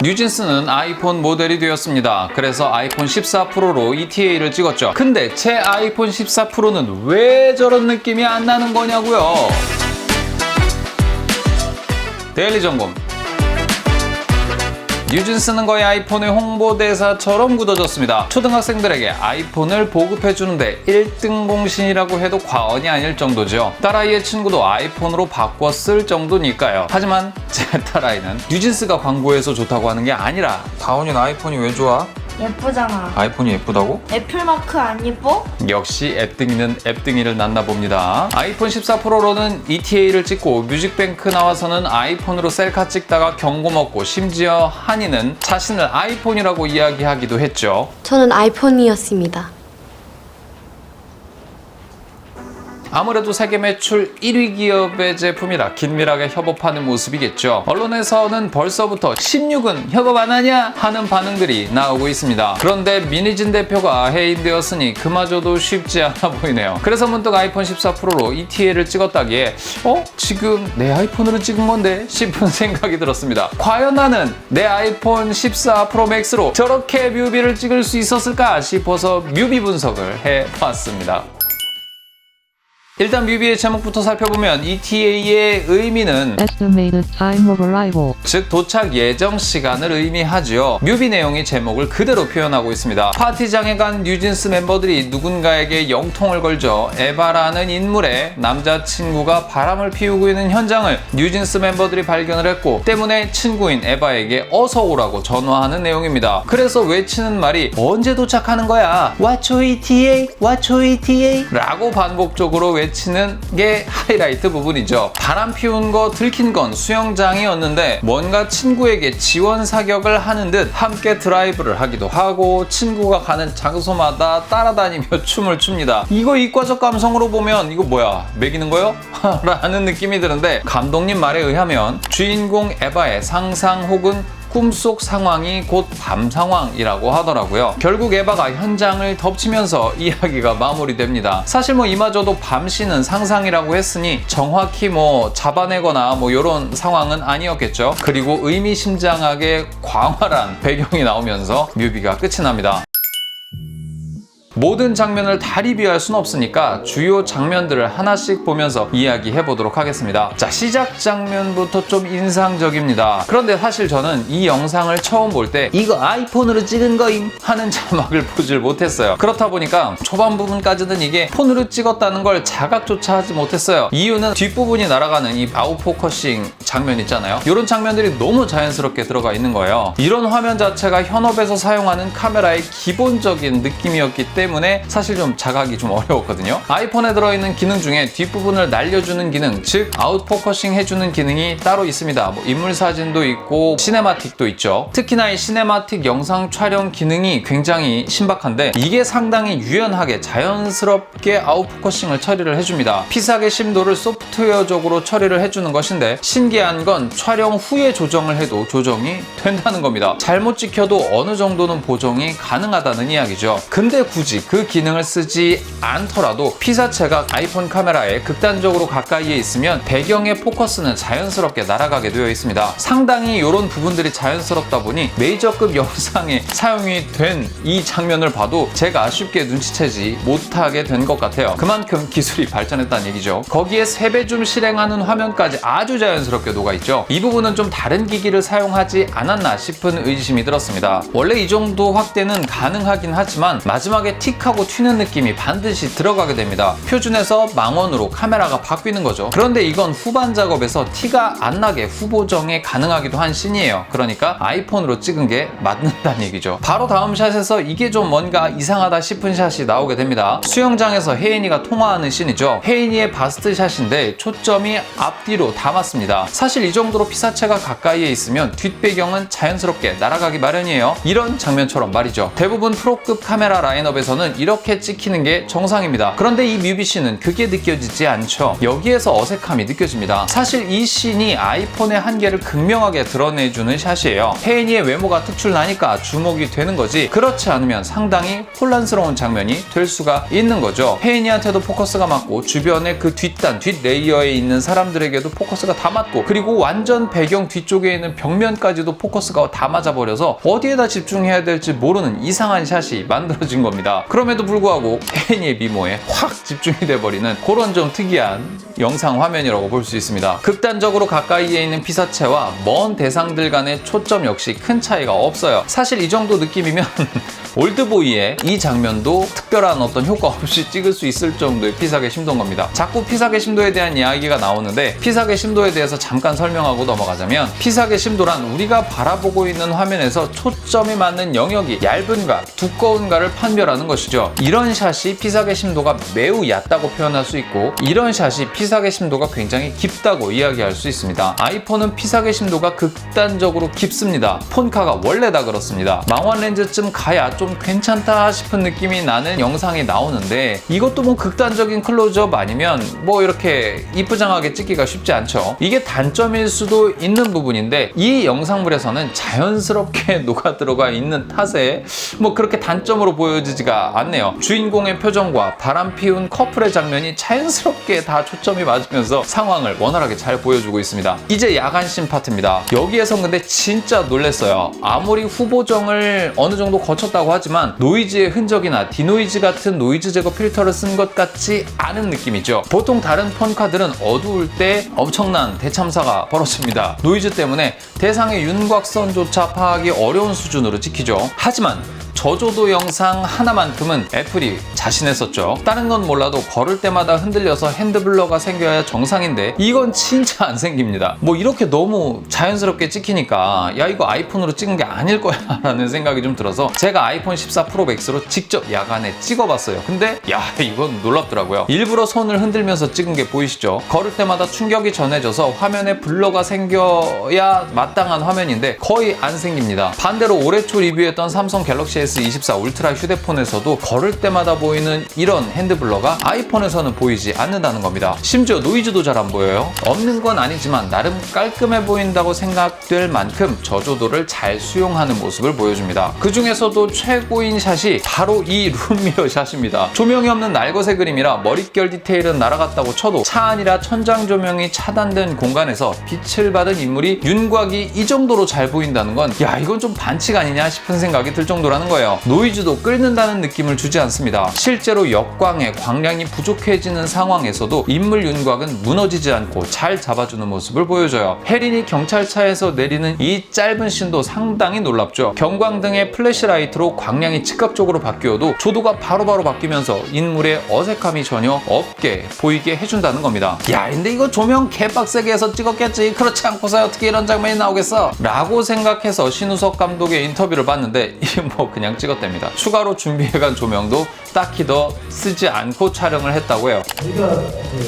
뉴진스는 아이폰 모델이 되었습니다. 그래서 아이폰 14 프로로 ETA를 찍었죠. 근데 제 아이폰 14 프로는 왜 저런 느낌이 안 나는 거냐고요. 데일리 점검. 뉴진스는 거의 아이폰의 홍보대사처럼 굳어졌습니다. 초등학생들에게 아이폰을 보급해주는데 1등 공신이라고 해도 과언이 아닐 정도죠. 딸아이의 친구도 아이폰으로 바꿔 쓸 정도니까요. 하지만 제 딸아이는 뉴진스가 광고해서 좋다고 하는 게 아니라 다운이는 아이폰이 왜 좋아? 예쁘잖아. 아이폰이 예쁘다고? 애플마크 안 예뻐? 역시 앱등이는 앱등이를 낳나 봅니다. 아이폰 14 프로로는 ETA를 찍고 뮤직뱅크 나와서는 아이폰으로 셀카 찍다가 경고 먹고 심지어 한이는 자신을 아이폰이라고 이야기하기도 했죠. 저는 아이폰이었습니다. 아무래도 세계 매출 1위 기업의 제품이라 긴밀하게 협업하는 모습이겠죠. 언론에서는 벌써부터 16은 협업 안 하냐 하는 반응들이 나오고 있습니다. 그런데 민희진 대표가 해임되었으니 그마저도 쉽지 않아 보이네요. 그래서 문득 아이폰 14 프로로 ETA를 찍었다기에 지금 내 아이폰으로 찍은 건데 싶은 생각이 들었습니다. 과연 나는 내 아이폰 14 프로 맥스로 저렇게 뮤비를 찍을 수 있었을까 싶어서 뮤비 분석을 해봤습니다. 일단 뮤비의 제목부터 살펴보면 ETA의 의미는 Estimated time of arrival. 즉 도착 예정 시간을 의미하죠. 뮤비 내용이 제목을 그대로 표현하고 있습니다. 파티장에 간 뉴진스 멤버들이 누군가에게 영통을 걸죠. 에바라는 인물의 남자친구가 바람을 피우고 있는 현장을 뉴진스 멤버들이 발견을 했고 때문에 친구인 에바에게 어서 오라고 전화하는 내용입니다. 그래서 외치는 말이 언제 도착하는 거야? What's your ETA? What's your ETA? 라고 반복적으로 외치는 게 하이라이트 부분이죠. 바람 피운 거 들킨 건 수영장이었는데 뭔가 친구에게 지원 사격을 하는 듯 함께 드라이브를 하기도 하고 친구가 가는 장소마다 따라다니며 춤을 춥니다. 이거 이과적 감성으로 보면 이거 뭐야? 매기는 거요? 라는 느낌이 드는데 감독님 말에 의하면 주인공 에바의 상상 혹은 꿈속 상황이 곧 밤 상황이라고 하더라고요. 결국 에바가 현장을 덮치면서 이야기가 마무리됩니다. 사실 이마저도 밤시는 상상이라고 했으니 정확히 잡아내거나 이런 상황은 아니었겠죠. 그리고 의미심장하게 광활한 배경이 나오면서 뮤비가 끝이 납니다. 모든 장면을 다 리뷰할 순 없으니까 주요 장면들을 하나씩 보면서 이야기해 보도록 하겠습니다. 자, 시작 장면부터 좀 인상적입니다. 그런데 사실 저는 이 영상을 처음 볼 때 이거 아이폰으로 찍은 거임 하는 자막을 보질 못했어요. 그렇다 보니까 초반 부분까지는 이게 폰으로 찍었다는 걸 자각조차 하지 못했어요. 이유는 뒷부분이 날아가는 이 아웃포커싱 장면 있잖아요. 이런 장면들이 너무 자연스럽게 들어가 있는 거예요. 이런 화면 자체가 현업에서 사용하는 카메라의 기본적인 느낌이었기 때문에 사실 좀 자각이 좀 어려웠거든요. 아이폰에 들어있는 기능 중에 뒷부분을 날려주는 기능, 즉 아웃포커싱 해주는 기능이 따로 있습니다. 인물 사진도 있고 시네마틱도 있죠. 특히나 이 시네마틱 영상 촬영 기능이 굉장히 신박한데 이게 상당히 유연하게 자연스럽게 아웃포커싱을 처리를 해줍니다. 피사의 심도를 소프트웨어적으로 처리를 해주는 것인데 신기한 건 촬영 후에 조정을 해도 조정이 된다는 겁니다. 잘못 찍혀도 어느 정도는 보정이 가능하다는 이야기죠. 근데 굳이 그 기능을 쓰지 않더라도 피사체가 아이폰 카메라에 극단적으로 가까이에 있으면 배경의 포커스는 자연스럽게 날아가게 되어 있습니다. 상당히 이런 부분들이 자연스럽다 보니 메이저급 영상에 사용이 된 이 장면을 봐도 제가 쉽게 눈치채지 못하게 된 것 같아요. 그만큼 기술이 발전했다는 얘기죠. 거기에 3배줌 실행하는 화면까지 아주 자연스럽게 녹아있죠. 이 부분은 좀 다른 기기를 사용하지 않았나 싶은 의심이 들었습니다. 원래 이 정도 확대는 가능하긴 하지만 마지막에 틱하고 튀는 느낌이 반드시 들어가게 됩니다. 표준에서 망원으로 카메라가 바뀌는 거죠. 그런데 이건 후반 작업에서 티가 안 나게 후보정에 가능하기도 한 씬이에요. 그러니까 아이폰으로 찍은 게 맞는다는 얘기죠. 바로 다음 샷에서 이게 좀 뭔가 이상하다 싶은 샷이 나오게 됩니다. 수영장에서 혜인이가 통화하는 씬이죠. 혜인이의 바스트 샷인데 초점이 앞뒤로 다 맞습니다. 사실 이 정도로 피사체가 가까이에 있으면 뒷배경은 자연스럽게 날아가기 마련이에요. 이런 장면처럼 말이죠. 대부분 프로급 카메라 라인업에서 장면에서는 이렇게 찍히는 게 정상입니다. 그런데 이 뮤비씬은 그게 느껴지지 않죠. 여기에서 어색함이 느껴집니다. 사실 이 씬이 아이폰의 한계를 극명하게 드러내주는 샷이에요. 혜인이의 외모가 특출나니까 주목이 되는 거지, 그렇지 않으면 상당히 혼란스러운 장면이 될 수가 있는 거죠. 혜인이한테도 포커스가 맞고 주변의 그 뒷 레이어에 있는 사람들에게도 포커스가 다 맞고, 그리고 완전 배경 뒤쪽에 있는 벽면까지도 포커스가 다 맞아버려서 어디에다 집중해야 될지 모르는 이상한 샷이 만들어진 겁니다. 그럼에도 불구하고 혜인이의 미모에 확 집중이 돼버리는 그런 좀 특이한 영상 화면이라고 볼 수 있습니다. 극단적으로 가까이에 있는 피사체와 먼 대상들 간의 초점 역시 큰 차이가 없어요. 사실 이 정도 느낌이면 올드보이의 이 장면도 특별한 어떤 효과 없이 찍을 수 있을 정도의 피사계 심도인 겁니다. 자꾸 피사계 심도에 대한 이야기가 나오는데, 피사계 심도에 대해서 잠깐 설명하고 넘어가자면, 피사계 심도란 우리가 바라보고 있는 화면에서 초점이 맞는 영역이 얇은가 두꺼운가를 판별하는 것이죠. 이런 샷이 피사계 심도가 매우 얕다고 표현할 수 있고, 이런 샷이 피사계 심도가 굉장히 깊다고 이야기할 수 있습니다. 아이폰은 피사계 심도가 극단적으로 깊습니다. 폰카가 원래 다 그렇습니다. 망원 렌즈쯤 가야 좀 괜찮다 싶은 느낌이 나는 영상이 나오는데, 이것도 뭐 극단적인 클로즈업 아니면 뭐 이렇게 이쁘장하게 찍기가 쉽지 않죠. 이게 단점일 수도 있는 부분인데, 이 영상물에서는 자연스럽게 녹아들어가 있는 탓에 뭐 그렇게 단점으로 보여지지가 않네요. 주인공의 표정과 바람 피운 커플의 장면이 자연스럽게 다 초점이 맞으면서 상황을 원활하게 잘 보여주고 있습니다. 이제 야간씬 파트입니다. 여기에선 근데 진짜 놀랬어요. 아무리 후보정을 어느 정도 거쳤다고 하지만 노이즈의 흔적이나 디노이즈 같은 노이즈 제거 필터를 쓴 것 같지 않은 느낌이죠. 보통 다른 폰카들은 어두울 때 엄청난 대참사가 벌어집니다. 노이즈 때문에 대상의 윤곽선조차 파악이 어려운 수준으로 찍히죠. 하지만 저조도 영상 하나만큼은 애플이 자신했었죠. 다른 건 몰라도 걸을 때마다 흔들려서 핸드블러가 생겨야 정상인데 이건 진짜 안 생깁니다. 뭐 이렇게 너무 자연스럽게 찍히니까 야, 이거 아이폰으로 찍은 게 아닐 거야 라는 생각이 좀 들어서 제가 아이폰 14 프로 맥스로 직접 야간에 찍어봤어요. 근데 야, 이건 놀랍더라고요. 일부러 손을 흔들면서 찍은 게 보이시죠? 걸을 때마다 충격이 전해져서 화면에 블러가 생겨야 마땅한 화면인데 거의 안 생깁니다. 반대로 올해 초 리뷰했던 삼성 갤럭시 S24 울트라 휴대폰에서도 걸을 때마다 보이는 이런 핸드블러가 아이폰에서는 보이지 않는다는 겁니다. 심지어 노이즈도 잘 안 보여요. 없는 건 아니지만 나름 깔끔해 보인다고 생각될 만큼 저조도를 잘 수용하는 모습을 보여줍니다. 그 중에서도 최고인 샷이 바로 이 룸미러 샷입니다. 조명이 없는 날것의 그림이라 머릿결 디테일은 날아갔다고 쳐도 차 안이라 천장 조명이 차단된 공간에서 빛을 받은 인물이 윤곽이 이 정도로 잘 보인다는 건 야, 이건 좀 반칙 아니냐 싶은 생각이 들 정도라는 거예요. 노이즈도 끓는다는 느낌을 주지 않습니다. 실제로 역광에 광량이 부족해지는 상황에서도 인물 윤곽은 무너지지 않고 잘 잡아주는 모습을 보여줘요. 혜린이 경찰차에서 내리는 이 짧은 씬도 상당히 놀랍죠. 경광등의 플래시라이트로 광량이 즉각적으로 바뀌어도 조도가 바로바로 바뀌면서 인물의 어색함이 전혀 없게 보이게 해준다는 겁니다. 야, 근데 이거 조명 개빡세게 해서 찍었겠지, 그렇지 않고서 어떻게 이런 장면이 나오겠어? 라고 생각해서 신우석 감독의 인터뷰를 봤는데 이게 뭐 그냥 찍었답니다. 추가로 준비해간 조명도 딱히 더 쓰지 않고 촬영을 했다고 해요. 저희가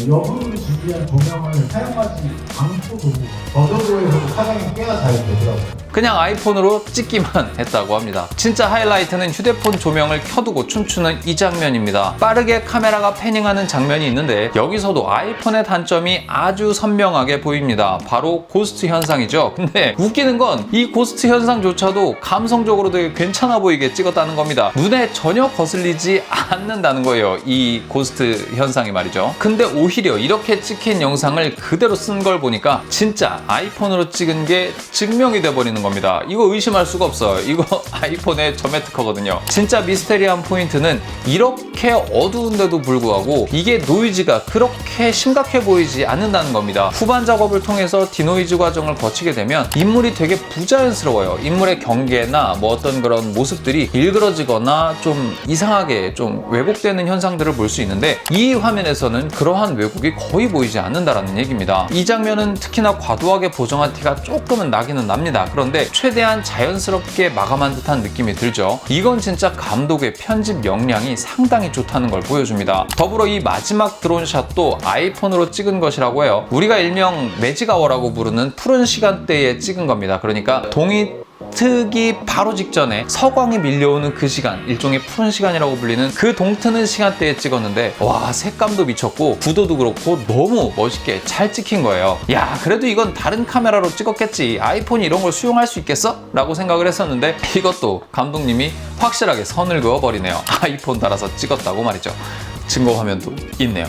역으로 준비한 조명을 사용하지 않고도 저조도에서도 촬영이 꽤나 잘 되더라고요. 그냥 아이폰으로 찍기만 했다고 합니다. 진짜 하이라이트는 휴대폰 조명을 켜두고 춤추는 이 장면입니다. 빠르게 카메라가 패닝하는 장면이 있는데 여기서도 아이폰의 단점이 아주 선명하게 보입니다. 바로 고스트 현상이죠. 근데 웃기는 건 이 고스트 현상조차도 감성적으로 되게 괜찮아 보이게 찍었다는 겁니다. 눈에 전혀 거슬리지 않는다는 거예요, 이 고스트 현상이 말이죠. 근데 오히려 이렇게 찍힌 영상을 그대로 쓴 걸 보니까 진짜 아이폰으로 찍은 게 증명이 돼버리는 겁니다. 이거 의심할 수가 없어요. 이거 아이폰의 점의 특허거든요. 진짜 미스테리한 포인트는 이렇게 어두운데도 불구하고 이게 노이즈가 그렇게 심각해 보이지 않는다는 겁니다. 후반 작업을 통해서 디노이즈 과정을 거치게 되면 인물이 되게 부자연스러워요. 인물의 경계나 뭐 어떤 그런 모습들이 일그러지거나 좀 이상하게 좀 왜곡되는 현상들을 볼 수 있는데 이 화면에서는 그러한 왜곡이 거의 보이지 않는다라는 얘기입니다. 이 장면은 특히나 과도하게 보정한 티가 조금은 나기는 납니다. 그런데 최대한 자연스럽게 마감한 듯한 느낌이 들죠. 이건 진짜 감독의 편집 역량이 상당히 좋다는 걸 보여줍니다. 더불어 이 마지막 드론샷도 아이폰으로 찍은 것이라고 해요. 우리가 일명 매직아워라고 부르는 푸른 시간대에 찍은 겁니다. 그러니까 동이 트기 바로 직전에 서광이 밀려오는 그 시간, 일종의 푸른 시간이라고 불리는 그 동트는 시간대에 찍었는데 와, 색감도 미쳤고 구도도 그렇고 너무 멋있게 잘 찍힌 거예요. 야, 그래도 이건 다른 카메라로 찍었겠지, 아이폰이 이런 걸 수용할 수 있겠어? 라고 생각을 했었는데 이것도 감독님이 확실하게 선을 그어버리네요. 아이폰 달아서 찍었다고 말이죠. 증거 화면도 있네요.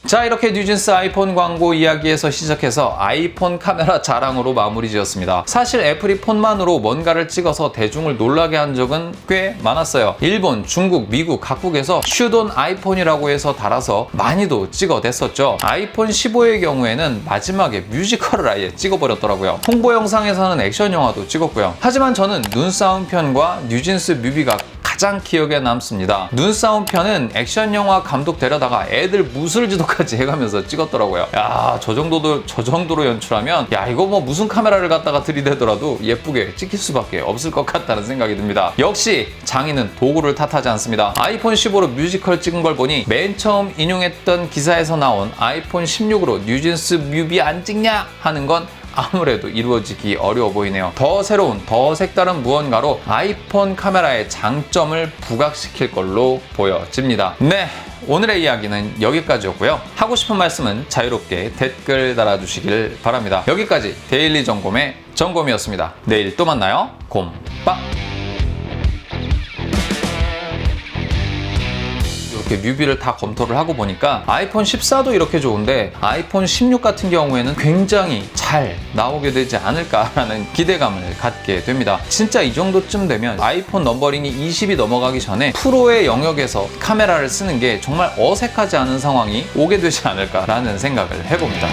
자, 이렇게 뉴진스 아이폰 광고 이야기에서 시작해서 아이폰 카메라 자랑으로 마무리 지었습니다. 사실 애플이 폰만으로 뭔가를 찍어서 대중을 놀라게 한 적은 꽤 많았어요. 일본, 중국, 미국 각국에서 슈돈 아이폰이라고 해서 달아서 많이도 찍어댔었죠. 아이폰 15의 경우에는 마지막에 뮤지컬을 아예 찍어버렸더라고요. 홍보 영상에서는 액션 영화도 찍었고요. 하지만 저는 눈싸움 편과 뉴진스 뮤비가 가장 기억에 남습니다. 눈싸움 편은 액션 영화 감독 데려다가 애들 무술지도까지 해가면서 찍었더라고요. 야, 저 정도로 연출하면 야, 이거 뭐 무슨 카메라를 갖다가 들이대더라도 예쁘게 찍힐 수밖에 없을 것 같다는 생각이 듭니다. 역시 장인은 도구를 탓하지 않습니다. 아이폰 15로 뮤지컬 찍은 걸 보니 맨 처음 인용했던 기사에서 나온 아이폰 16으로 뉴진스 뮤비 안 찍냐 하는 건 아무래도 이루어지기 어려워 보이네요. 더 새로운, 더 색다른 무언가로 아이폰 카메라의 장점을 부각시킬 걸로 보여집니다. 네, 오늘의 이야기는 여기까지였고요. 하고 싶은 말씀은 자유롭게 댓글 달아주시길 바랍니다. 여기까지 데일리 점검의 점검이었습니다. 내일 또 만나요. 곰빠! 이렇게 뮤비를 다 검토를 하고 보니까 아이폰 14도 이렇게 좋은데 아이폰 16 같은 경우에는 굉장히 잘 나오게 되지 않을까라는 기대감을 갖게 됩니다. 진짜 이 정도쯤 되면 아이폰 넘버링이 20이 넘어가기 전에 프로의 영역에서 카메라를 쓰는 게 정말 어색하지 않은 상황이 오게 되지 않을까라는 생각을 해봅니다.